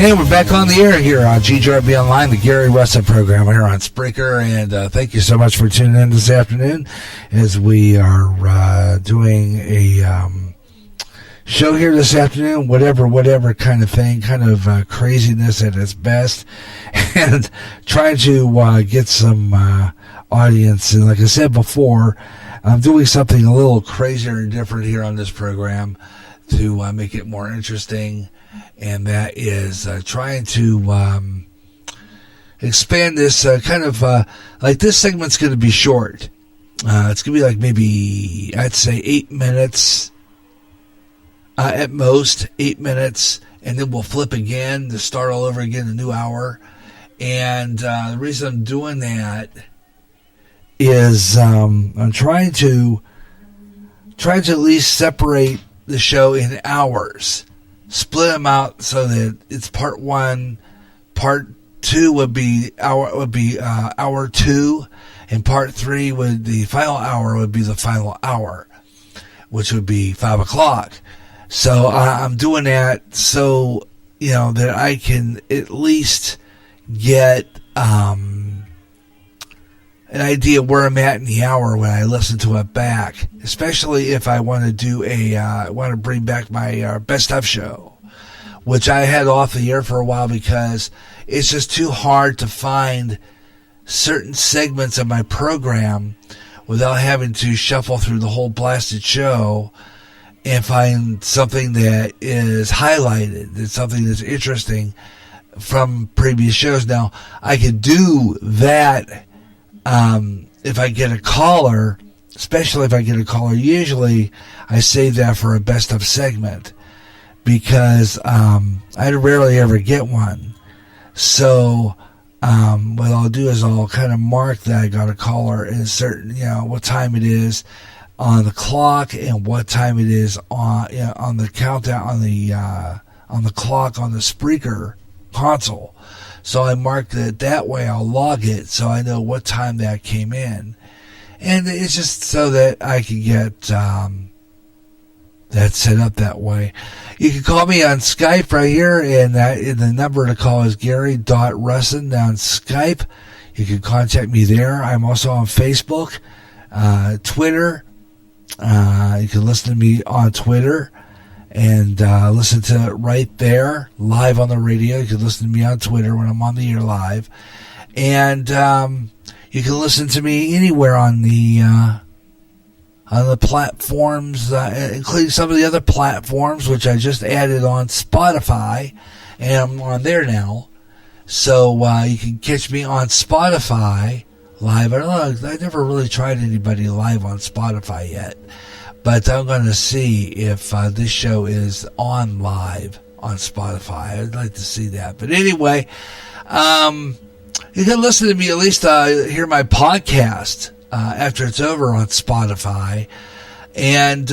And we're back on the air here on GJRB Online, the Gary Russen program here on Spreaker. And thank you so much for tuning in this afternoon as we are doing a show here this afternoon, whatever kind of thing, kind of craziness at its best, and trying to get some audience. And like I said before, I'm doing something a little crazier and different here on this program to make it more interesting. And that is trying to expand this kind of like this segment's going to be short. It's going to be like maybe, I'd say 8 minutes at most, 8 minutes, and then we'll flip again to start all over again, a new hour. And the reason I'm doing that is I'm trying to at least separate the show in hours. Split them out so that it's part one, part two would be hour two, and part three would the final hour would be the final hour, which would be 5 o'clock. So I'm doing that so that I can at least get an idea where I'm at in the hour when I listen to it back, especially if I want to do want to bring back my best of show, which I had off the air for a while because it's just too hard to find certain segments of my program without having to shuffle through the whole blasted show and find something that is highlighted, that's something that's interesting from previous shows. Now, I could do that if I get a caller, especially if I get a caller. Usually I save that for a best of segment because I rarely ever get one. So what I'll do is I'll kind of mark that I got a caller and certain, what time it is on the clock and what time it is on the countdown on the clock on the Spreaker console. So I marked it that way. I'll log it so I know what time that came in. And it's just so that I can get that set up that way. You can call me on Skype right here, and the number to call is Gary.Russen on Skype. You can contact me there. I'm also on Facebook, Twitter. You can listen to me on Twitter and listen to it right there, live on the radio. You can listen to me on Twitter when I'm on the air live. And you can listen to me anywhere on the platforms, including some of the other platforms, which I just added on Spotify, and I'm on there now. So you can catch me on Spotify live. I don't know, I never really tried anybody live on Spotify yet, but I'm going to see if this show is on live on Spotify. I'd like to see that. But anyway, you can listen to me, at least hear my podcast after it's over on Spotify. And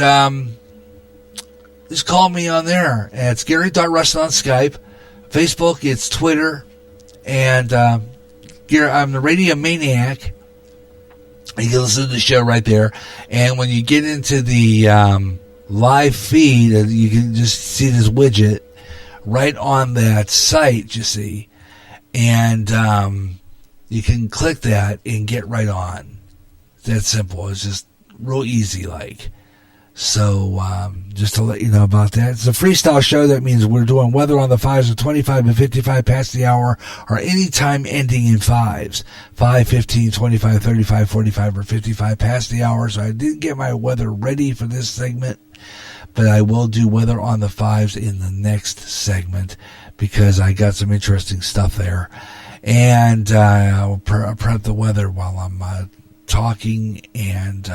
just call me on there. And it's Gary.Russen on Skype. Facebook, it's Twitter. And I'm the Radio Maniac. You can listen to the show right there. And when you get into the live feed, you can just see this widget right on that site, you see. And you can click that and get right on. That simple. It's just real easy like. So just to let you know about that. It's a freestyle show. That means we're doing weather on the 5s of 25 and 55 past the hour, or any time ending in 5s. 5, 15, 25, 35, 45, or 55 past the hour. So I didn't get my weather ready for this segment, but I will do weather on the 5s in the next segment because I got some interesting stuff there. And I'll prep the weather while I'm talking and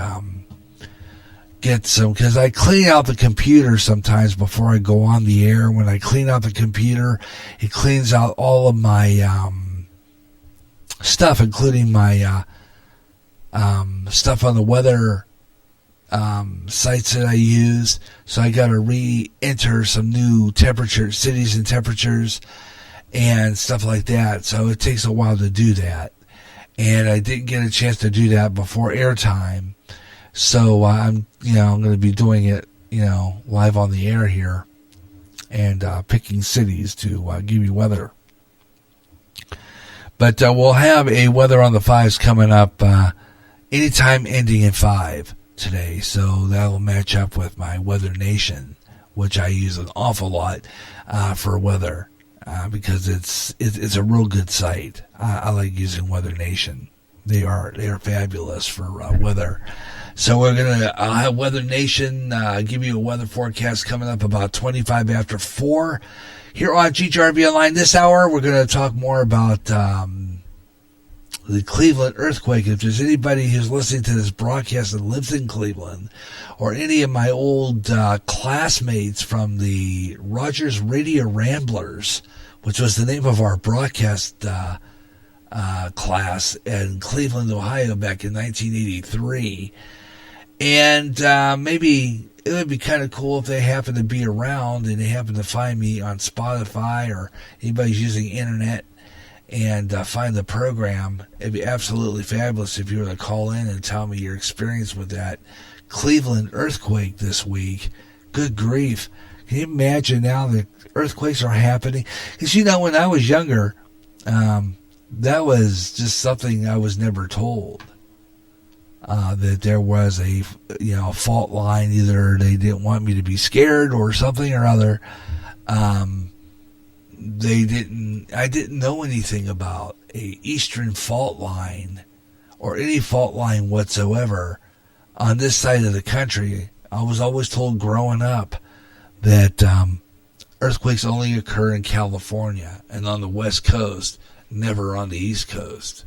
get some, because I clean out the computer sometimes before I go on the air. When I clean out the computer, it cleans out all of my stuff, including my stuff on the weather sites that I use. So I got to re-enter some new temperatures, cities and temperatures and stuff like that. So it takes a while to do that. And I didn't get a chance to do that before airtime. So I'm going to be doing it, live on the air here. and picking cities to give you weather. But we'll have a weather on the fives coming up anytime ending in 5 today. So that'll match up with my Weather Nation, which I use an awful lot for weather because it's a real good site. I like using Weather Nation. They are fabulous for weather. So I'll have Weather Nation give you a weather forecast coming up about 25 after 4. Here on GJRB Online this hour, we're going to talk more about the Cleveland earthquake. If there's anybody who's listening to this broadcast that lives in Cleveland, or any of my old classmates from the Rogers Radio Ramblers, which was the name of our broadcast class in Cleveland, Ohio back in 1983. And maybe it would be kind of cool if they happen to be around and they happen to find me on Spotify, or anybody's using internet and find the program. It'd be absolutely fabulous if you were to call in and tell me your experience with that Cleveland earthquake this week. Good grief. Can you imagine now that earthquakes are happening? Because, when I was younger, that was just something I was never told. That there was a fault line. Either they didn't want me to be scared or something or other. I didn't know anything about a eastern fault line or any fault line whatsoever on this side of the country. I was always told growing up that earthquakes only occur in California and on the West Coast, never on the East Coast.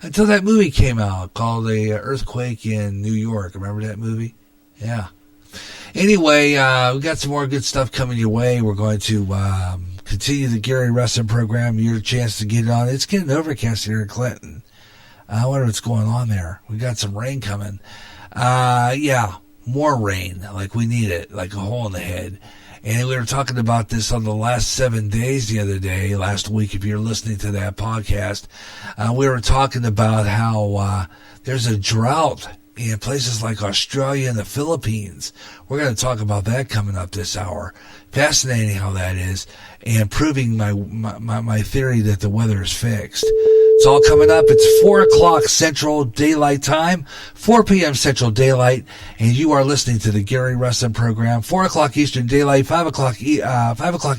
Until that movie came out called The Earthquake in New York. Remember that movie? Yeah. Anyway, we got some more good stuff coming your way. We're going to continue the Gary Russen program. Your chance to get it on. It's getting overcast here in Clinton. I wonder what's going on there. We got some rain coming. Yeah, more rain. Like we need it, like a hole in the head. And we were talking about this on the last 7 days the other day, last week, if you're listening to that podcast. We were talking about how there's a drought in places like Australia and the Philippines. We're going to talk about that coming up this hour. Fascinating how that is, and proving my theory that the weather is fixed. It's all coming up. It's 4 o'clock Central Daylight Time, 4 p.m. Central Daylight, and you are listening to the Gary Russen program. 4 o'clock Eastern Daylight, 5 o'clock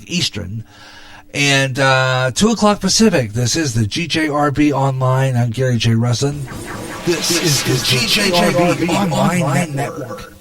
Eastern, and 2 o'clock Pacific. This is the GJRB Online. I'm Gary J. Russen. This is the GJRB Online Network.